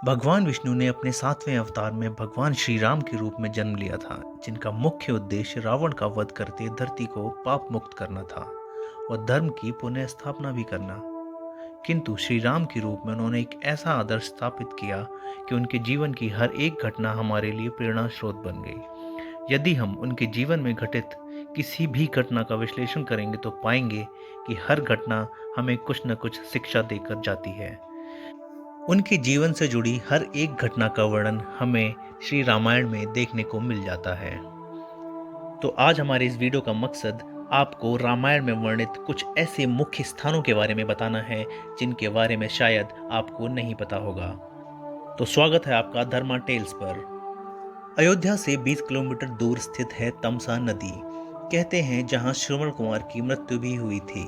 भगवान विष्णु ने अपने 7वें अवतार में भगवान श्री राम के रूप में जन्म लिया था, जिनका मुख्य उद्देश्य रावण का वध करके धरती को पाप मुक्त करना था और धर्म की पुनः स्थापना भी करना। किंतु श्री राम के रूप में उन्होंने एक ऐसा आदर्श स्थापित किया कि उनके जीवन की हर एक घटना हमारे लिए प्रेरणा स्रोत बन गई। यदि हम उनके जीवन में घटित किसी भी घटना का विश्लेषण करेंगे तो पाएंगे कि हर घटना हमें कुछ न कुछ शिक्षा देकर जाती है। उनके जीवन से जुड़ी हर एक घटना का वर्णन हमें श्री रामायण में देखने को मिल जाता है। तो आज हमारे इस वीडियो का मकसद आपको रामायण में वर्णित कुछ ऐसे मुख्य स्थानों के बारे में बताना है जिनके बारे में शायद आपको नहीं पता होगा। तो स्वागत है आपका धर्मा टेल्स पर। अयोध्या से 20 किलोमीटर दूर स्थित है तमसा नदी, कहते हैं जहां श्रवण कुमार की मृत्यु भी हुई थी।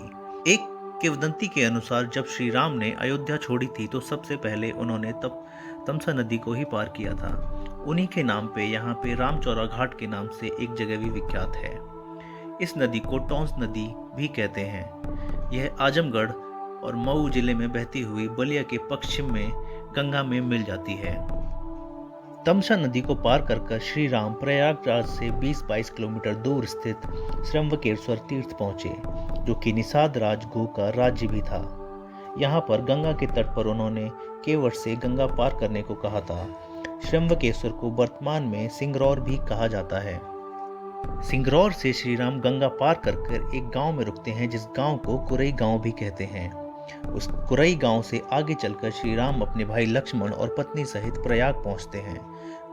एक किंवदंती के अनुसार जब श्री राम ने अयोध्या छोड़ी थी तो सबसे पहले उन्होंने तब तमसा नदी को ही पार किया था। उन्हीं के नाम पे यहाँ पे रामचौरा घाट के नाम से एक जगह भी विख्यात है। इस नदी को टोंस नदी भी कहते हैं। यह आजमगढ़ और मऊ जिले में बहती हुई बलिया के पश्चिम में गंगा में मिल जाती है। तमसा नदी को पार कर श्री राम प्रयागराज से 20-22 किलोमीटर दूर स्थित श्रवणकेश्वर तीर्थ पहुंचे, जो कि निषाद राजगो का राज्य भी था। यहाँ पर गंगा के तट पर उन्होंने केवट से गंगा पार करने को कहा था। श्रवणकेश्वर को वर्तमान में सिंगरौर भी कहा जाता है। सिंगरौर से श्री राम गंगा पार कर एक गांव में रुकते हैं, जिस गांव को कुरई गांव भी कहते हैं। उस कुरई गांव से आगे चलकर श्री राम अपने भाई लक्ष्मण और पत्नी सहित प्रयाग पहुंचते हैं।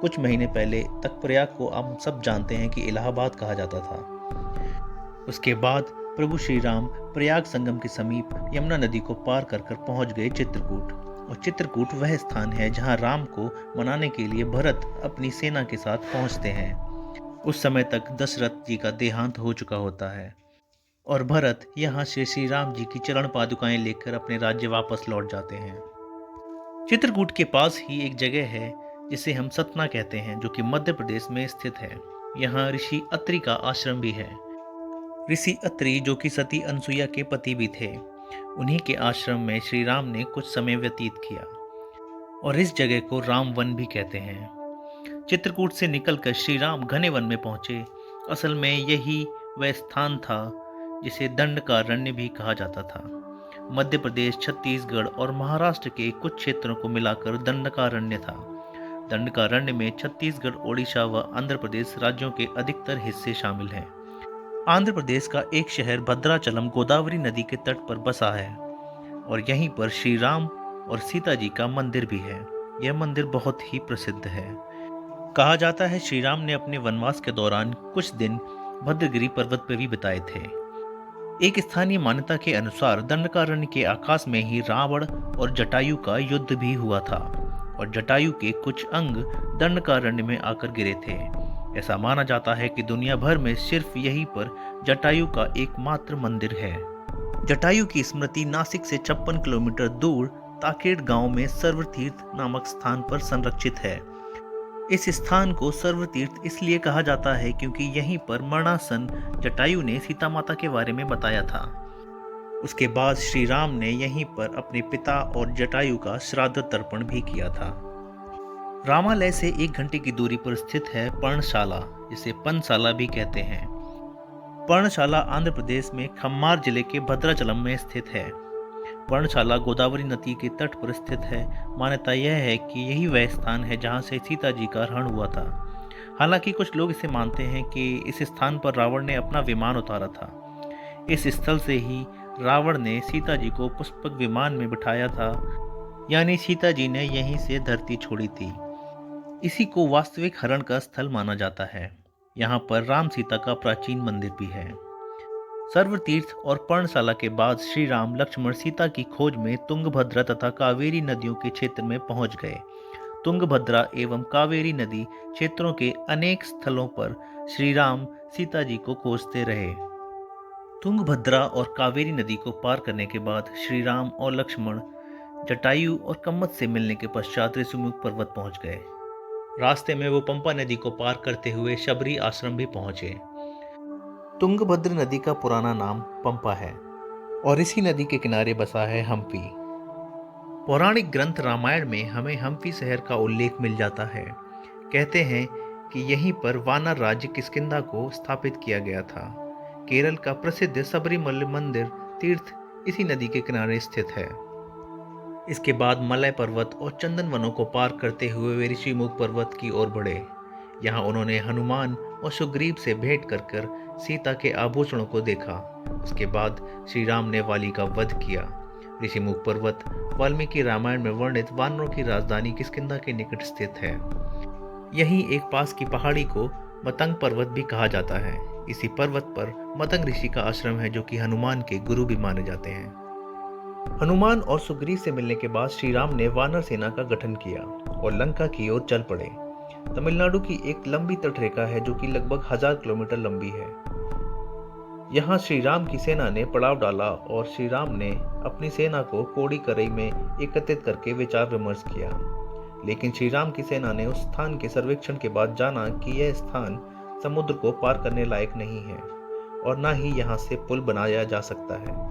कुछ महीने पहले तक प्रयाग को हम सब जानते हैं कि इलाहाबाद कहा जाता था। उसके बाद प्रभु श्री राम प्रयाग संगम के समीप यमुना नदी को पार कर पहुंच गए चित्रकूट। और चित्रकूट वह स्थान है जहां राम को मनाने के लिए भरत अपनी सेना के साथ पहुंचते हैं। उस समय तक दशरथ जी का देहांत हो चुका होता है और भरत यहाँ से श्री राम जी की चरण पादुकाएं लेकर अपने राज्य वापस लौट जाते हैं। चित्रकूट के पास ही एक जगह है जिसे हम सतना कहते हैं, जो कि मध्य प्रदेश में स्थित है। यहाँ ऋषि अत्रि का आश्रम भी है। ऋषि अत्रि जो कि सती अनसुईया के पति भी थे, उन्हीं के आश्रम में श्री राम ने कुछ समय व्यतीत किया और इस जगह को राम वन भी कहते हैं। चित्रकूट से निकलकर श्री राम घने वन में पहुंचे। असल में यही वह स्थान था जिसे दंडकारण्य भी कहा जाता था। मध्य प्रदेश, छत्तीसगढ़ और महाराष्ट्र के कुछ क्षेत्रों को मिलाकर दंडकारण्य था। दंडकारण्य में छत्तीसगढ़, ओडिशा व आंध्र प्रदेश राज्यों के अधिकतर हिस्से शामिल हैं। आंध्र प्रदेश का एक शहर भद्राचलम गोदावरी नदी के तट पर बसा है और यहीं पर श्री राम और सीता जी का मंदिर भी है। यह मंदिर बहुत ही प्रसिद्ध है। कहा जाता है श्री राम ने अपने वनवास के दौरान कुछ दिन भद्रगिरी पर्वत पर भी बिताए थे। एक स्थानीय मान्यता के अनुसार दंडकारण्य के आकाश में ही रावण और जटायु का युद्ध भी हुआ था और जटायु के कुछ अंग दंडकारण्य में आकर गिरे थे। ऐसा माना जाता है कि दुनिया भर में सिर्फ यहीं पर जटायु का एकमात्र मंदिर है। जटायु की स्मृति नासिक से 56 किलोमीटर दूर ताकेड़ गांव में सर्वतीर्थ नामक स्थान पर संरक्षित है। इस स्थान को सर्वतीर्थ इसलिए कहा जाता है क्योंकि यहीं पर मरणासन जटायु ने सीता माता के बारे में बताया था। उसके बाद श्री राम ने यहीं पर अपने पिता और जटायु का श्राद्ध तर्पण भी किया था। रामालय से 1 घंटे की दूरी पर स्थित है पर्णशाला, जिसे पंचशाला भी कहते हैं। पर्णशाला आंध्र प्रदेश में खम्मार जिले के भद्राचलम में स्थित है। पर्णशाला गोदावरी नदी के तट पर स्थित है। मान्यता यह है कि यही वह स्थान है जहां से सीता जी का हरण हुआ था। हालांकि कुछ लोग इसे मानते हैं कि इस स्थान पर रावण ने अपना विमान उतारा था। इस स्थल से ही रावण ने सीता जी को पुष्पक विमान में बिठाया था, यानी सीता जी ने यहीं से धरती छोड़ी थी। इसी को वास्तविक हरण का स्थल माना जाता है। यहाँ पर राम सीता का प्राचीन मंदिर भी है। सर्वतीर्थ और पर्णशाला के बाद श्री राम लक्ष्मण सीता की खोज में तुंगभद्रा तथा कावेरी नदियों के क्षेत्र में पहुंच गए। तुंगभद्रा एवं कावेरी नदी क्षेत्रों के अनेक स्थलों पर श्री राम सीता जी को खोजते रहे। तुंगभद्रा और कावेरी नदी को पार करने के बाद श्री राम और लक्ष्मण जटायु और कम्मत से मिलने के पश्चात ऋषिमुख पर्वत पहुंच गए। रास्ते में वो पंपा नदी को पार करते हुए शबरी आश्रम भी पहुंचे। तुंगभद्र नदी का पुराना नाम पंपा है और इसी नदी के किनारे बसा है हम्पी। पौराणिक ग्रंथ रामायण में हमें हम्पी शहर का उल्लेख मिल जाता है। कहते हैं कि यहीं पर वानर राज्य किष्किंधा को स्थापित किया गया था। केरल का प्रसिद्ध सबरीमल मंदिर तीर्थ इसी नदी के किनारे स्थित है। इसके बाद मलय पर्वत और चंदन वनों को पार करते हुए वे ऋषिमुख पर्वत की ओर बढ़े। यहाँ उन्होंने हनुमान और सुग्रीव से भेंट कर कर सीता के आभूषणों को देखा। उसके बाद श्री राम ने वाली का वध किया। ऋषिमुख पर्वत वाल्मीकि रामायण में वर्णित वानरों की राजधानी किष्किंधा के निकट स्थित है। यहीं एक पास की पहाड़ी को मतंग पर्वत भी कहा जाता है। इसी पर्वत पर मतंग ऋषि का आश्रम है, जो कि हनुमान के गुरु भी माने जाते हैं। हनुमान और सुग्रीव से मिलने के बाद श्री राम ने वानर सेना का गठन किया और लंका की ओर चल पड़े। तमिलनाडु की एक लंबी तटरेखा है जो कि लगभग 1000 किलोमीटर लंबी है। यहाँ श्री राम की सेना ने पड़ाव डाला और श्री राम ने अपनी सेना को कोड़ीकरई में एकत्रित करके विचार विमर्श किया। लेकिन श्री राम की सेना ने उस स्थान के सर्वेक्षण के बाद जाना कि यह स्थान समुद्र को पार करने लायक नहीं है और न ही यहाँ से पुल बनाया जा सकता है।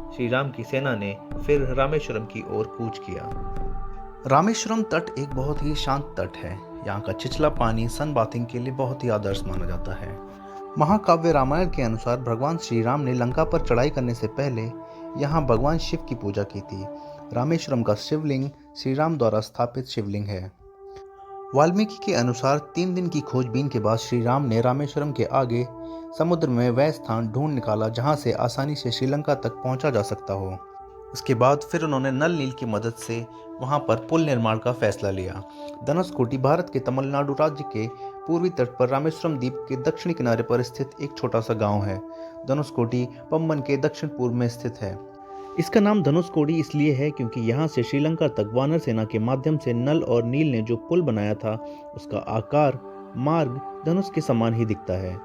श्री राम की सेना ने फिर रामेश्वरम की ओर कूच किया। रामेश्वरम तट एक बहुत ही शांत तट है। यहाँ का छिछला पानी सन बाथिंग के लिए बहुत ही आदर्श माना जाता है। महाकाव्य रामायण के अनुसार भगवान श्री राम ने लंका पर चढ़ाई करने से पहले यहाँ भगवान शिव की पूजा की थी। रामेश्वरम का शिवलिंग श्री राम द्वारा स्थापित शिवलिंग है। वाल्मीकि के अनुसार 3 दिन की खोजबीन के बाद श्री राम ने रामेश्वरम के आगे समुद्र में वह स्थान ढूंढ निकाला जहाँ से आसानी से श्रीलंका तक पहुँचा जा सकता हो। उसके बाद फिर उन्होंने नल नील की मदद से वहां पर पुल निर्माण का फैसला लिया। धनुषकोटी भारत के तमिलनाडु राज्य के पूर्वी तट पर रामेश्वरम द्वीप के दक्षिणी किनारे पर स्थित एक छोटा सा गांव है। धनुषकोटी पम्बन के दक्षिण पूर्व में स्थित है। इसका नाम धनुषकोडी इसलिए है क्योंकि यहाँ से श्रीलंका तक वानर सेना के माध्यम से नल और नील ने जो पुल बनाया था उसका आकार मार्ग धनुष के समान ही दिखता है।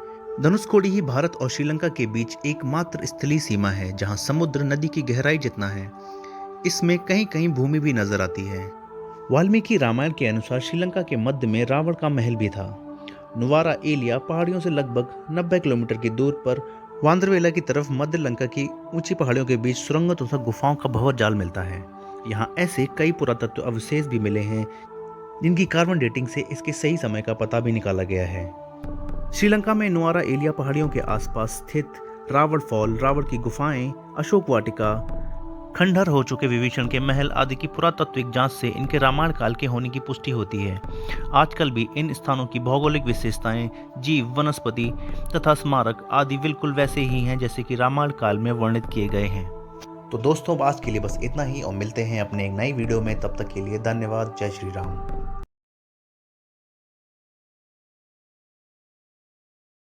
धनुषकोडी ही भारत और श्रीलंका के बीच एकमात्र स्थलीय सीमा है जहां समुद्र नदी की गहराई जितना है। इसमें कहीं कहीं भूमि भी नजर आती है। वाल्मीकि रामायण के अनुसार श्रीलंका के मध्य में रावण का महल भी था। नुवारा एलिया पहाड़ियों से लगभग 90 किलोमीटर की दूर पर वांद्रवेला की तरफ मध्य लंका की ऊंची पहाड़ियों के बीच सुरंगों तथा गुफाओं का बहुत जाल मिलता है। यहाँ ऐसे कई पुरातत्व अवशेष भी मिले हैं जिनकी कार्बन डेटिंग से इसके सही समय का पता भी निकाला गया है। श्रीलंका में नुआरा एलिया पहाड़ियों के आसपास स्थित रावण फॉल, रावण की गुफाएं, अशोक वाटिका, खंडहर हो चुके विभीषण के महल आदि की पुरातात्विक जांच से इनके रामायण काल के होने की पुष्टि होती है। आजकल भी इन स्थानों की भौगोलिक विशेषताएं, जीव, वनस्पति तथा स्मारक आदि बिल्कुल वैसे ही हैं जैसे कि रामायण काल में वर्णित किए गए हैं। तो दोस्तों आज के लिए बस इतना ही और मिलते हैं अपने एक नई वीडियो में। तब तक के लिए धन्यवाद। जय श्री राम।